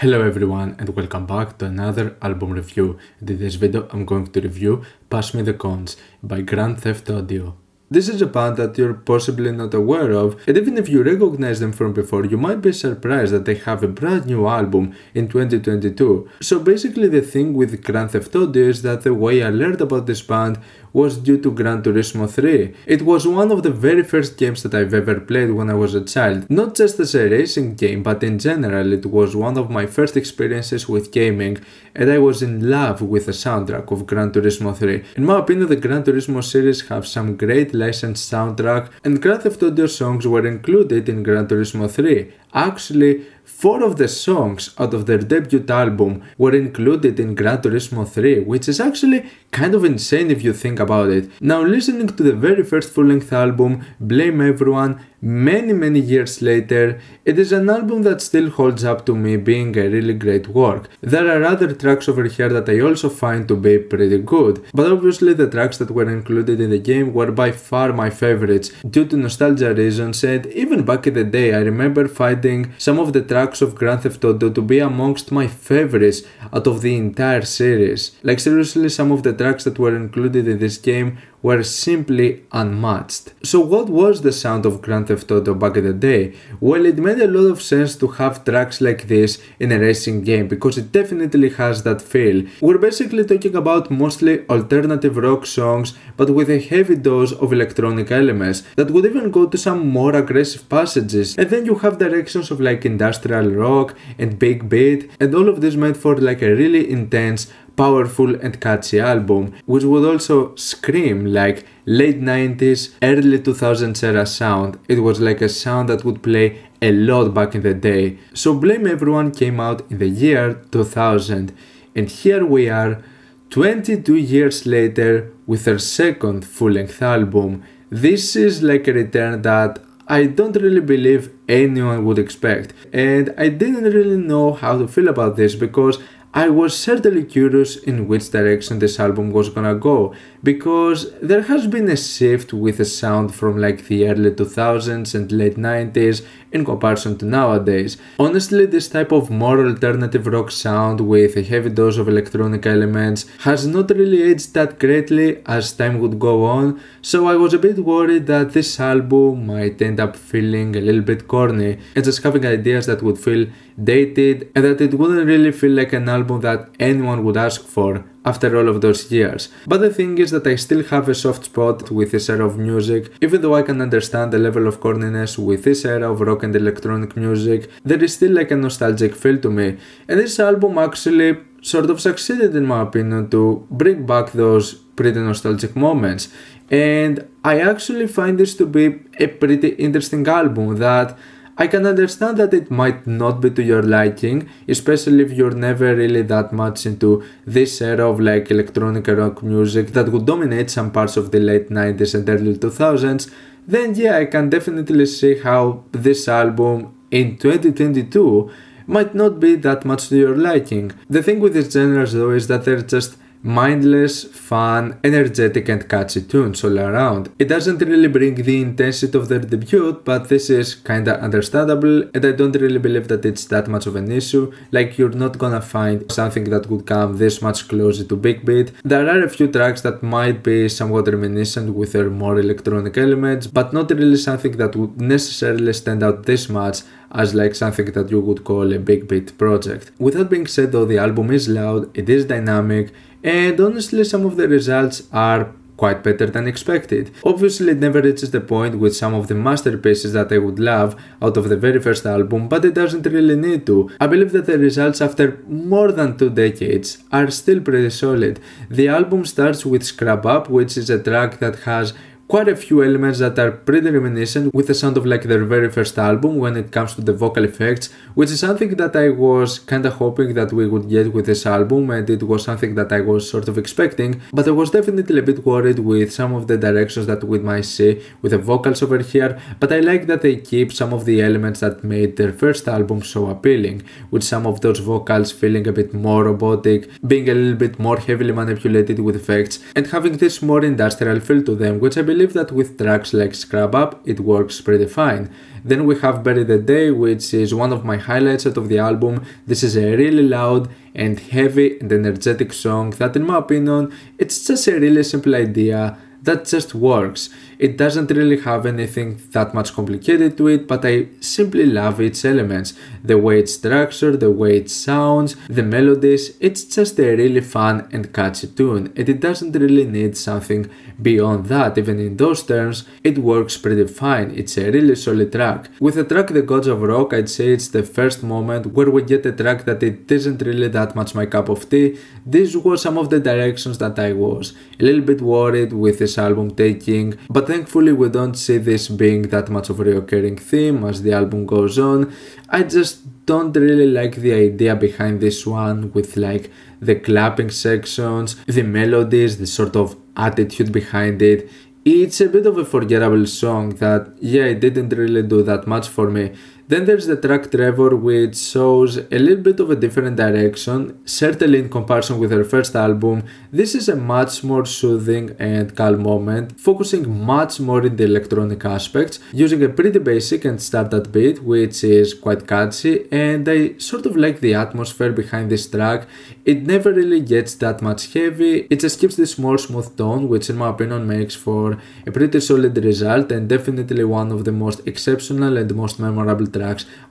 Hello everyone and welcome back to another album review. In this video I'm going to review Pass Me the Conch by Grand Theft Audio. This is a band that you're possibly not aware of, and even if you recognize them from before, you might be surprised that they have a brand new album in 2022. So basically the thing with Grand Theft Audio is that the way I learned about this band was due to Gran Turismo 3. It was one of the very first games that I've ever played when I was a child. Not just as a racing game, but in general it was one of my first experiences with gaming, and I was in love with the soundtrack of Gran Turismo 3. In my opinion, the Gran Turismo series have some great licensed soundtrack, and Grand Theft Audio songs were included in Gran Turismo 3. Actually, 4 of the songs out of their debut album were included in Gran Turismo 3, which is actually kind of insane if you think about it. Now, listening to the very first full-length album, Blame Everyone, many years later, it is an album that still holds up to me being a really great work. There are other tracks over here that I also find to be pretty good, but obviously the tracks that were included in the game were by far my favorites due to nostalgia reasons, and even back in the day I remember finding some of the tracks of Grand Theft Auto to be amongst my favorites out of the entire series. Like seriously, some of the tracks that were included in this game were simply unmatched. So what was the sound of Grand Theft Auto back in the day? Well, it made a lot of sense to have tracks like this in a racing game because it definitely has that feel. We're basically talking about mostly alternative rock songs but with a heavy dose of electronic elements that would even go to some more aggressive passages, and then you have directions of like industrial rock and big beat, and all of this made for like a really intense, powerful and catchy album, which would also scream like late 90s, early 2000s era sound. It was like a sound that would play a lot back in the day. So Blame Everyone came out in the year 2000, and here we are 22 years later with their second full-length album. This is like a return that I don't really believe anyone would expect, and I didn't really know how to feel about this because I was certainly curious in which direction this album was gonna go, because there has been a shift with the sound from like the early 2000s and late 90s in comparison to nowadays. Honestly, this type of more alternative rock sound with a heavy dose of electronic elements has not really aged that greatly as time would go on, so I was a bit worried that this album might end up feeling a little bit corny and just having ideas that would feel dated, and that it wouldn't really feel like an album that anyone would ask for after all of those years. But the thing is that I still have a soft spot with this era of music. Even though I can understand the level of corniness with this era of rock and electronic music, there is still like a nostalgic feel to me, and this album actually sort of succeeded in my opinion to bring back those pretty nostalgic moments. And I actually find this to be a pretty interesting album that I can understand that it might not be to your liking, especially if you're never really that much into this era of like electronic rock music that would dominate some parts of the late 90s and early 2000s, then yeah, I can definitely see how this album in 2022 might not be that much to your liking. The thing with these genres though is that they're just mindless, fun, energetic and catchy tunes all around. It doesn't really bring the intensity of their debut, but this is kinda understandable, and I don't really believe that it's that much of an issue. Like, you're not gonna find something that would come this much closer to Big Beat. There are a few tracks that might be somewhat reminiscent with their more electronic elements, but not really something that would necessarily stand out this much as like something that you would call a Big Beat project. With that being said though, the album is loud, it is dynamic, and honestly some of the results are quite better than expected. Obviously it never reaches the point with some of the masterpieces that I would love out of the very first album, but it doesn't really need to. I believe that the results after more than 2 decades are still pretty solid. The album starts with Scrub Up, which is a track that has quite a few elements that are pretty reminiscent with the sound of like their very first album when it comes to the vocal effects, which is something that I was kinda hoping that we would get with this album, and it was something that I was sort of expecting, but I was definitely a bit worried with some of the directions that we might see with the vocals over here. But I like that they keep some of the elements that made their first album so appealing, with some of those vocals feeling a bit more robotic, being a little bit more heavily manipulated with effects, and having this more industrial feel to them, which I believe believe that with tracks like Scrub Up, it works pretty fine. Then we have Bury the Day, which is one of my highlights out of the album. This is a really loud and heavy and energetic song that, in my opinion, it's just a really simple idea that just works. It doesn't really have anything that much complicated to it, but I simply love its elements. The way it's structured, the way it sounds, the melodies, it's just a really fun and catchy tune, and it doesn't really need something beyond that. Even in those terms, it works pretty fine. It's a really solid track. With the track The Gods of Rock, I'd say it's the first moment where we get a track that it isn't really that much my cup of tea. These were some of the directions that I was a little bit worried with this album taking, but thankfully we don't see this being that much of a recurring theme as the album goes on. I just don't really like the idea behind this one with like the clapping sections, the melodies, the sort of attitude behind it. It's a bit of a forgettable song that, yeah, it didn't really do that much for me. Then there's the track Trevor, which shows a little bit of a different direction, certainly in comparison with her first album. This is a much more soothing and calm moment, focusing much more in the electronic aspects, using a pretty basic and standard beat, which is quite catchy, and I sort of like the atmosphere behind this track. It never really gets that much heavy, it just keeps this more smooth tone, which in my opinion makes for a pretty solid result and definitely one of the most exceptional and most memorable tracks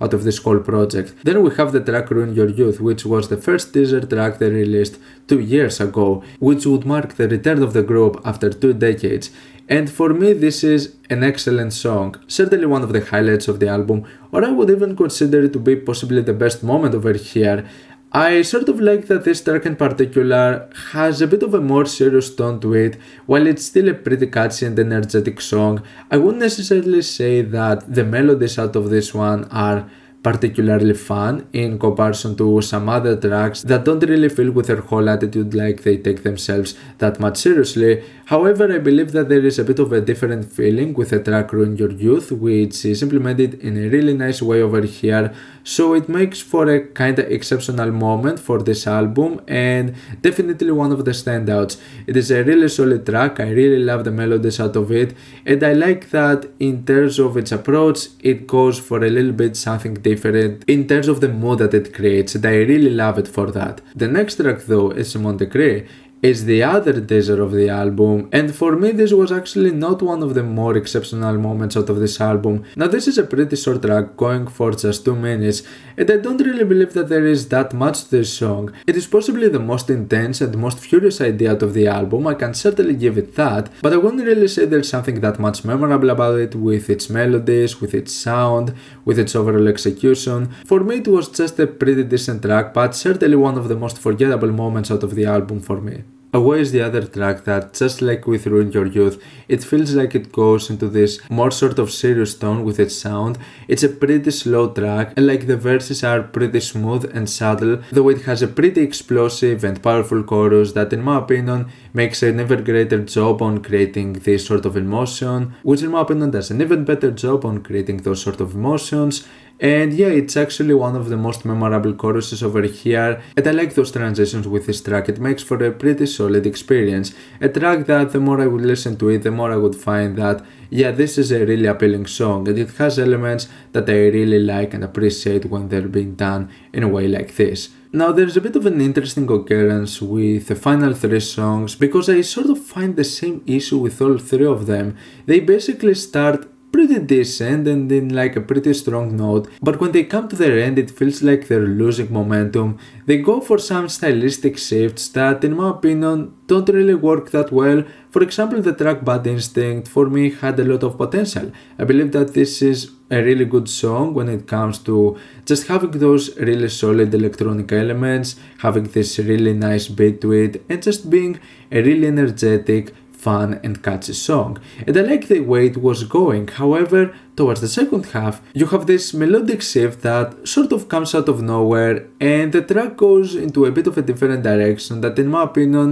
out of this whole project. Then we have the track Ruin Your Youth, which was the first teaser track they released 2 years ago, which would mark the return of the group after 2 decades. And for me, this is an excellent song, certainly one of the highlights of the album, or I would even consider it to be possibly the best moment over here. I sort of like that this track in particular has a bit of a more serious tone to it. While it's still a pretty catchy and energetic song, I wouldn't necessarily say that the melodies out of this one are particularly fun in comparison to some other tracks that don't really feel with their whole attitude like they take themselves that much seriously. However, I believe that there is a bit of a different feeling with the track Ruin Your Youth, which is implemented in a really nice way over here, so it makes for a kinda exceptional moment for this album and definitely one of the standouts. It is a really solid track, I really love the melodies out of it, and I like that in terms of its approach, it goes for a little bit something different in terms of the mood that it creates, and I really love it for that. The next track though is Monte is the other teaser of the album, and for me this was actually not one of the more exceptional moments out of this album. Now this is a pretty short track going for just 2 minutes, and I don't really believe that there is that much to this song. It is possibly the most intense and most furious idea out of the album, I can certainly give it that, but I wouldn't really say there's something that much memorable about it with its melodies, with its sound, with its overall execution. For me it was just a pretty decent track, but certainly one of the most forgettable moments out of the album for me. Away is the other track that, just like with Ruin Your Youth, it feels like it goes into this more sort of serious tone with its sound. It's a pretty slow track, and like the verses are pretty smooth and subtle, though it has a pretty explosive and powerful chorus that in my opinion makes an even greater job on creating this sort of emotion, which in my opinion does an even better job on creating those sort of emotions. And yeah, it's actually one of the most memorable choruses over here, and I like those transitions with this track. It makes for a pretty solid experience. A track that the more I would listen to it, the more I would find that, yeah, this is a really appealing song, and it has elements that I really like and appreciate when they're being done in a way like this. Now there's a bit of an interesting occurrence with the final 3 songs, because I sort of find the same issue with all 3 of them. They basically start pretty decent and in like a pretty strong note, but when they come to their end it feels like they're losing momentum. They go for some stylistic shifts that in my opinion don't really work that well. For example, the track Bad Instinct for me had a lot of potential. I believe that this is a really good song when it comes to just having those really solid electronic elements, having this really nice beat to it, and just being a really energetic, fun and catchy song, and I like the way it was going. However, towards the second half, you have this melodic shift that sort of comes out of nowhere, and the track goes into a bit of a different direction that, in my opinion,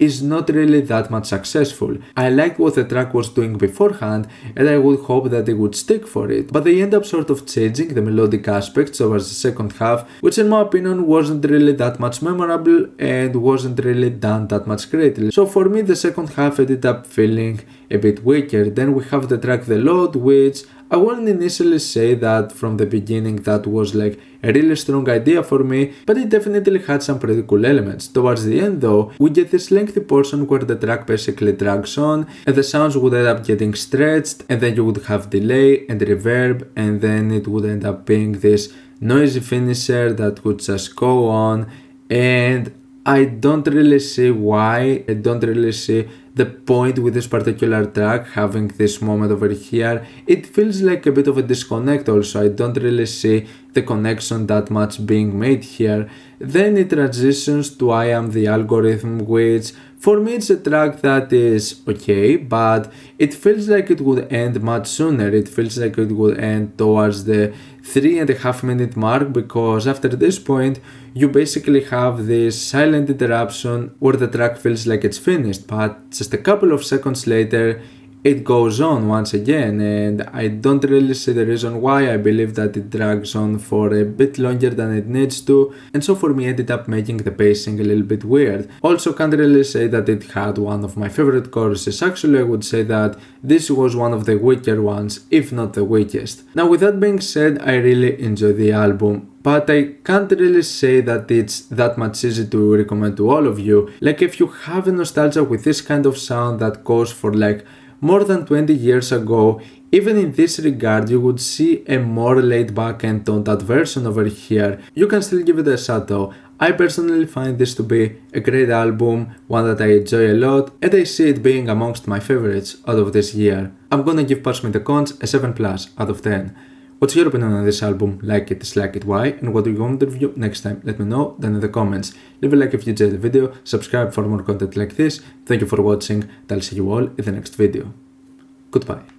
is not really that much successful. I liked what the track was doing beforehand, and I would hope that they would stick for it, but they end up sort of changing the melodic aspects towards the second half, which in my opinion wasn't really that much memorable and wasn't really done that much greatly. So for me, the second half ended up feeling a bit weaker. Then we have the track The Load, which I wouldn't initially say that from the beginning that was like a really strong idea for me, but it definitely had some pretty cool elements. Towards the end though, we get this lengthy portion where the track basically drags on and the sounds would end up getting stretched, and then you would have delay and reverb, and then it would end up being this noisy finisher that would just go on, and I don't really see why. I don't really see the point with this particular track having this moment over here. It feels like a bit of a disconnect also. I don't really see the connection that much being made here. Then it transitions to I Am the Algorithm, which for me it's a track that is okay, but it feels like it would end much sooner. It feels like it would end towards the 3.5 minute mark, because after this point you basically have this silent interruption where the track feels like it's finished, but just a couple of seconds later it goes on once again, and I don't really see the reason why. I believe that it drags on for a bit longer than it needs to, and so for me ended up making the pacing a little bit weird. Also can't really say that it had one of my favorite choruses. Actually I would say that this was one of the weaker ones, if not the weakest. Now with that being said, I really enjoy the album, but I can't really say that it's that much easy to recommend to all of you. Like if you have a nostalgia with this kind of sound that goes for like more than 20 years ago, even in this regard you would see a more laid back and toned out version over here. You can still give it a shot though. I personally find this to be a great album, one that I enjoy a lot, and I see it being amongst my favorites out of this year. I'm gonna give Pass Me the Conch a 7+ out of 10. What's your opinion on this album? Like it, dislike it, why? And what do you want to review next time? Let me know down in the comments. Leave a like if you enjoyed the video, subscribe for more content like this. Thank you for watching, and I'll see you all in the next video. Goodbye.